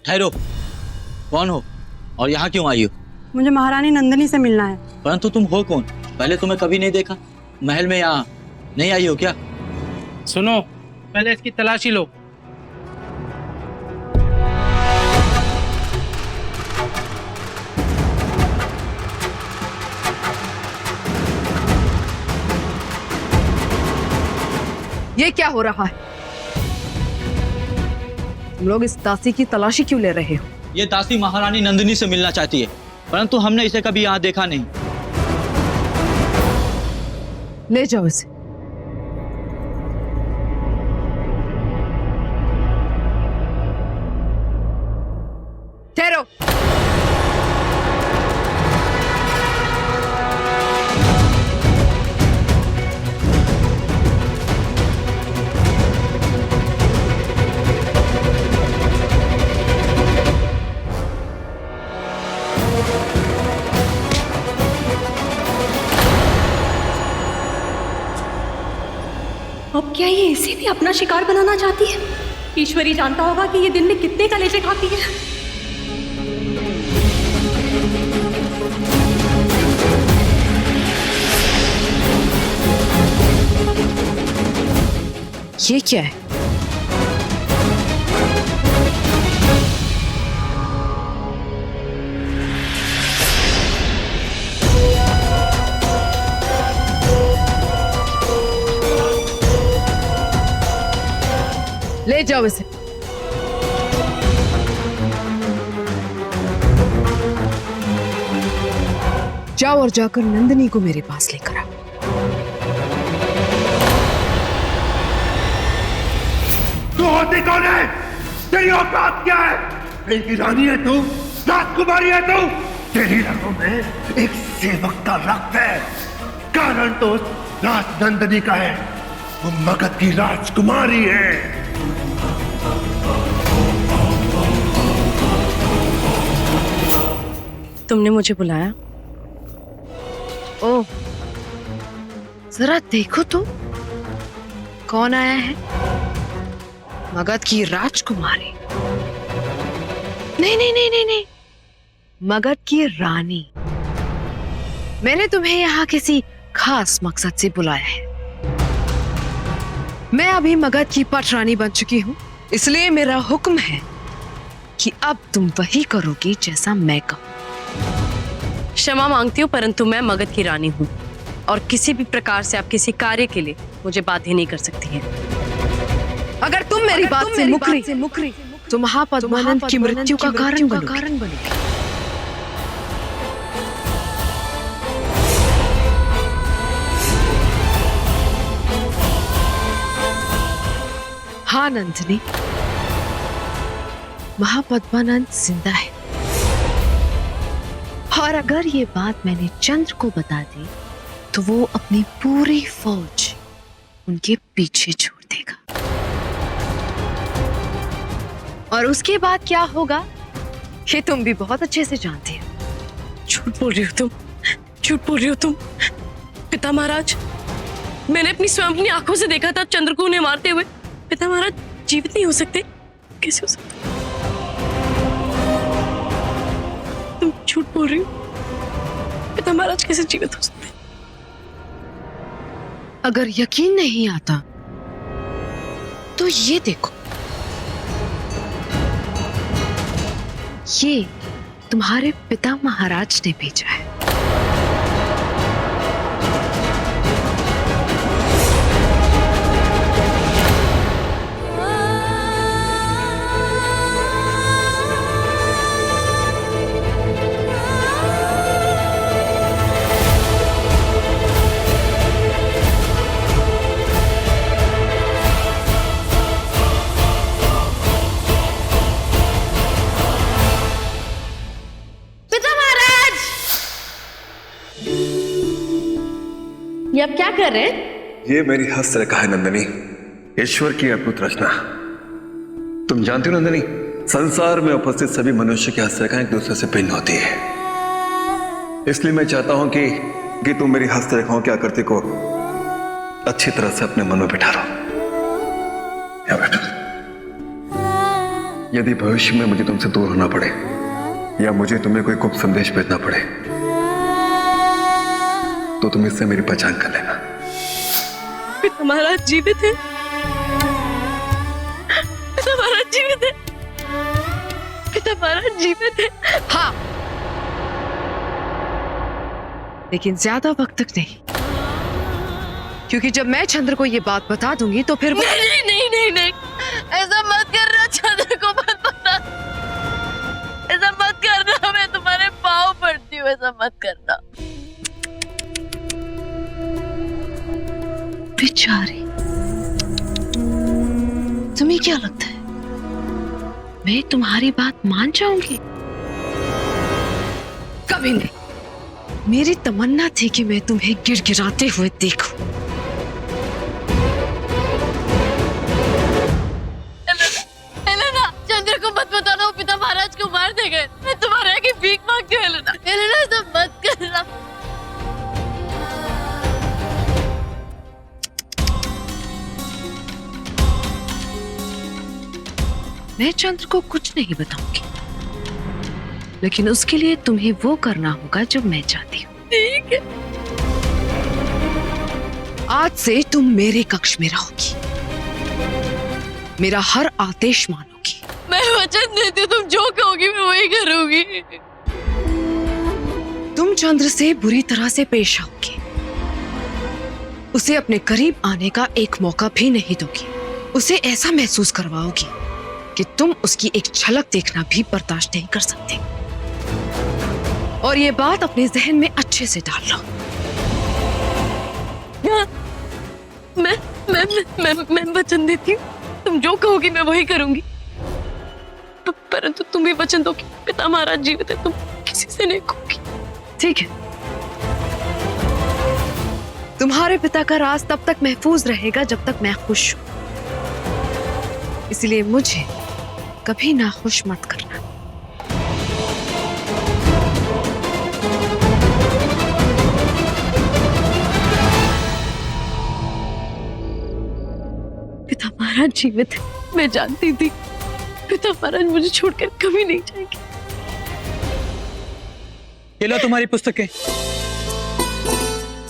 ठहरो, कौन हो और यहाँ क्यों आई हो? मुझे महारानी नंदिनी से मिलना है। परंतु तुम हो कौन? पहले तुम्हें कभी नहीं देखा। महल में यहाँ नहीं आई हो क्या? सुनो, पहले इसकी तलाशी लो। ये क्या हो रहा है? तुम लोग इस दासी की तलाशी क्यों ले रहे हो? ये दासी महारानी नंदिनी से मिलना चाहती है, परंतु हमने इसे कभी यहाँ देखा नहीं। ले जाओ इसे। ठहरो। अब क्या ये इसे भी अपना शिकार बनाना चाहती है? ईश्वरी जानता होगा कि ये दिन में कितने कलेजे खाती है। ये क्या है? ले जाओ इसे। जाओ और जाकर नंदिनी को मेरे पास लेकर आओ। तू होती कौन है? तेरी औकात क्या है? मेरी रानी है तू? राजकुमारी है तू? तेरी रगों में एक सेवक का रक्त है। कारण तो राजनंदिनी का है। वो मगध की राजकुमारी है। तुमने मुझे बुलाया? ओह, जरा देखो तो कौन आया है? मगध की राजकुमारी? नहीं नहीं नहीं नहीं नहीं, मगध की रानी। मैंने तुम्हें यहाँ किसी खास मकसद से बुलाया है। मैं अभी मगध की पट रानी बन चुकी हूँ, इसलिए मेरा हुक्म है कि अब तुम वही करोगी जैसा मैं कहूँ। क्षमा मांगती हूँ, परंतु मैं मगध की रानी हूँ और किसी भी प्रकार से आप किसी कार्य के लिए मुझे बाध्य नहीं कर सकती हैं। अगर तुम मेरी बात से मुकरी तो महापद्मानंद की मृत्यु का कारण बनोगी। हाँ नंदिनी, महापद्मानंद जिंदा है और अगर ये बात मैंने चंद्र को बता दी तो वो अपनी पूरी फौज उनके पीछे छोड़ देगा। और उसके बाद क्या होगा ये तुम भी बहुत अच्छे से जानते हो। झूठ बोल रही हो तुम, झूठ बोल रही हो तुम। पिता महाराज, मैंने अपनी स्वयं अपनी आंखों से देखा था चंद्र को उन्हें मारते हुए। पिता महाराज जीवित नहीं हो सकते। कैसे हो सकते? तुम झूठ बोल रही हो। पिता महाराज कैसे जीवित हो सकते? अगर यकीन नहीं आता तो ये देखो, ये तुम्हारे पिता महाराज ने भेजा है। ये आप क्या कर रहे हैं? ये मेरी हस्तरेखा है नंदिनी, ईश्वर की अद्भुत रचना। तुम जानती हो नंदिनी, संसार में उपस्थित सभी मनुष्य की हस्तरेखाएं एक दूसरे से भिन्न होती है। इसलिए मैं चाहता हूं कि तुम मेरी हस्तरेखाओं की आकृति को अच्छी तरह से अपने मन में बिठा लो। या बैठो। यदि भविष्य में मुझे तुमसे दूर होना पड़े या मुझे तुम्हें कोई गुप्त संदेश भेजना पड़े तो तुम इससे मेरी पहचान कर लेना। पिता महाराज जीवित है, पिता महाराज जीवित है, पिता महाराज जीवित है। हाँ, लेकिन ज्यादा वक्त तक नहीं, क्योंकि जब मैं चंद्र को ये बात बता दूंगी तो फिर नहीं नहीं नहीं नहीं, ऐसा मत करना, चंद्र को मत बता, ऐसा मत करना, मैं तुम्हारे पाँव पड़ती हूँ, ऐसा मत करना। बेचारी, तुम्हें क्या लगता है मैं तुम्हारी बात मान जाऊंगी? कभी नहीं। मेरी तमन्ना थी कि मैं तुम्हें गिड़गिड़ाते हुए देखूं। एलेना, चंद्र को मत बताना, वो पिता महाराज को मार देंगे। मैं तुम्हारे आगे भीख मांगती हूँ एलेना, एलेना ऐसा मत करना। मैं चंद्र को कुछ नहीं बताऊंगी, लेकिन उसके लिए तुम्हें वो करना होगा जो मैं चाहती हूँ। ठीक है। आज से तुम मेरे कक्ष में रहोगी, मेरा हर आदेश मानोगी। मैं वचन देती हूँ, तुम जो कहोगी मैं वही करूंगी। तुम चंद्र से बुरी तरह से पेश आओगी, उसे अपने करीब आने का एक मौका भी नहीं दोगी, उसे ऐसा महसूस करवाओगी कि तुम उसकी एक झलक देखना भी बर्दाश्त नहीं कर सकते। और ये बात अपने जहन में अच्छे से डाल लो। मैं वचन देती हूँ, तुम जो कहोगी मैं वही करूंगी। परंतु तुम भी वचन दो कि पिता महाराज जीवित है, तुम किसी से नहीं कहोगी। ठीक है, तुम्हारे पिता का राज तब तक महफूज रहेगा जब तक मैं खुश हूं, इसलिए मुझे कभी नाखुश मत करना। पिता महाराज जीवित है, मैं जानती थी। पिता महाराज मुझे छोड़कर कभी नहीं जाएंगे। ये लो तुम्हारी पुस्तकें।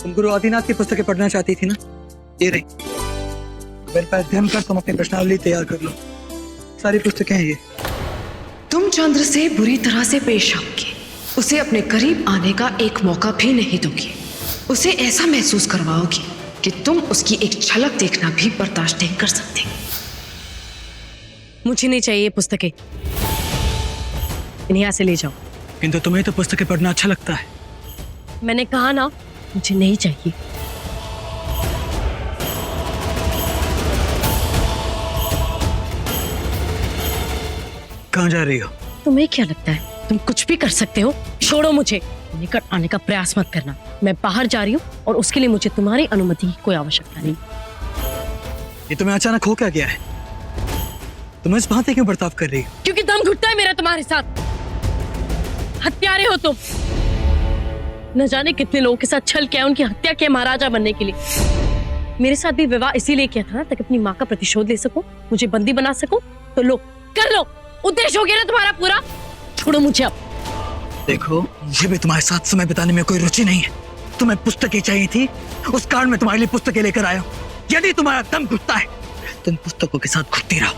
तुम गुरु आदिनाथ की पुस्तकें पढ़ना चाहती थी ना, ये रही। मेरे पास अध्ययन कर तुम अपनी प्रश्नावली तैयार कर लो, सारी पुस्तकें हैं ये। तुम चंद्र से बुरी तरह से पेश आओगे, उसे अपने करीब आने का एक मौका भी नहीं दोगे, उसे ऐसा महसूस करवाओगे कि तुम उसकी एक झलक देखना भी बर्दाश्त नहीं कर सकते। मुझे नहीं चाहिए पुस्तकें, इन्हें यहाँ से ले जाओ। किंतु तुम्हें तो पुस्तकें पढ़ना अच्छा लगता है। मैंने कहा ना, मुझे नहीं चाहिए। कहाँ जा रही हो? तुम्हें क्या लगता है तुम कुछ भी कर सकते हो? छोड़ो मुझे, निकट आने का प्रयास मत करना। मैं बाहर जा रही हूँ और उसके लिए मुझे तुम्हारी अनुमति की कोई आवश्यकता नहीं। ये तुम्हें अचानक हो क्या गया है? तुम इस भांति क्यों बर्ताव कर रही हो? क्योंकि दम घुटता है मेरा तुम्हारे साथ। हत्यारे हो तुम। न जाने कितने लोगों के साथ छल किया, उनकी हत्या किया महाराजा बनने के लिए। मेरे साथ भी विवाह इसीलिए किया था ना, ताकि अपनी माँ का प्रतिशोध ले सकूं, मुझे बंदी बना सकूं। तो लो, कर लो, उद्देश्य हो गया ना तुम्हारा पूरा। छोड़ो मुझे अब। देखो, मुझे भी तुम्हारे साथ समय बिताने में कोई रुचि नहीं है। तुम्हें पुस्तकें चाहिए थी, उस कारण मैं तुम्हारे लिए पुस्तकें लेकर आया हूँ। यदि तुम्हारा दम घुटता है तो इन पुस्तकों के साथ घुटती रहो।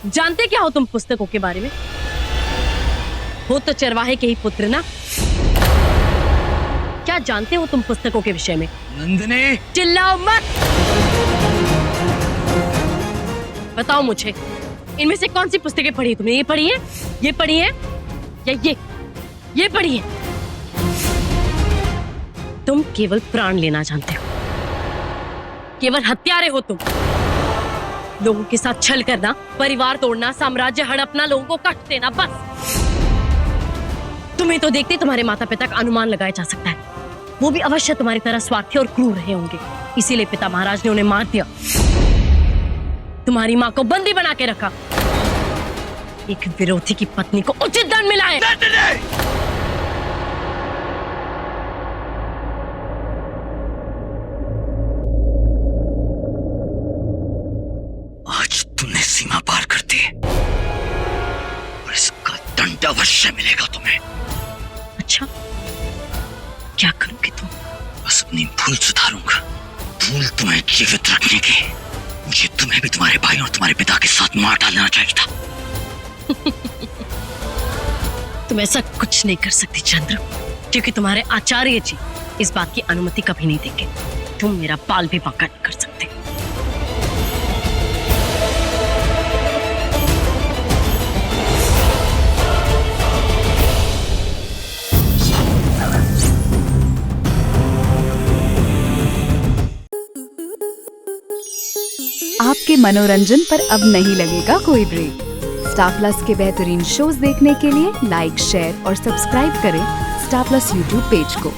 जानते क्या हो तुम पुस्तकों के बारे में? हो तो चरवाहे के ही पुत्र ना। क्या जानते हो तुम पुस्तकों के विषय में? नंदिनी, चिल्लाओ मत। बताओ मुझे, इनमें से कौन सी पुस्तकें पढ़ी तुमने? ये पढ़ी है, ये पढ़ी है, या ये पढ़ी है? तुम केवल प्राण लेना जानते हो, केवल हत्यारे हो तुम। लोगों के साथ छल करना, परिवार तोड़ना, साम्राज्य हड़पना, लोगों को कष्ट देना, बस। तुम्हें तो देखते तुम्हारे माता पिता का अनुमान लगाया जा सकता है। वो भी अवश्य तुम्हारी तरह स्वार्थी और क्रूर रहे होंगे, इसीलिए पिता महाराज ने उन्हें मार दिया। तुम्हारी माँ को बंदी बना के रखा। एक विरोधी की पत्नी को उचित दंड मिला है। आज तुमने सीमा सीमा पार करती है और इसका दंड अवश्य मिलेगा तुम्हें। अच्छा, क्या करोगे तुम? बस अपनी भूल सुधारूंगा। भूल तुम्हें जीवित रखने की। मुझे तुम्हें भी तुम्हारे भाई और तुम्हारे पिता के साथ मार डालना चाहिए था। तुम ऐसा कुछ नहीं कर सकती चंद्र, क्योंकि तुम्हारे आचार्य जी इस बात की अनुमति कभी नहीं देंगे। तुम मेरा बाल भी बांका नहीं कर सकते। आपके मनोरंजन पर अब नहीं लगेगा कोई ब्रेक। स्टार प्लस के बेहतरीन शोज देखने के लिए लाइक, शेयर और सब्सक्राइब करें स्टार प्लस यूट्यूब पेज को।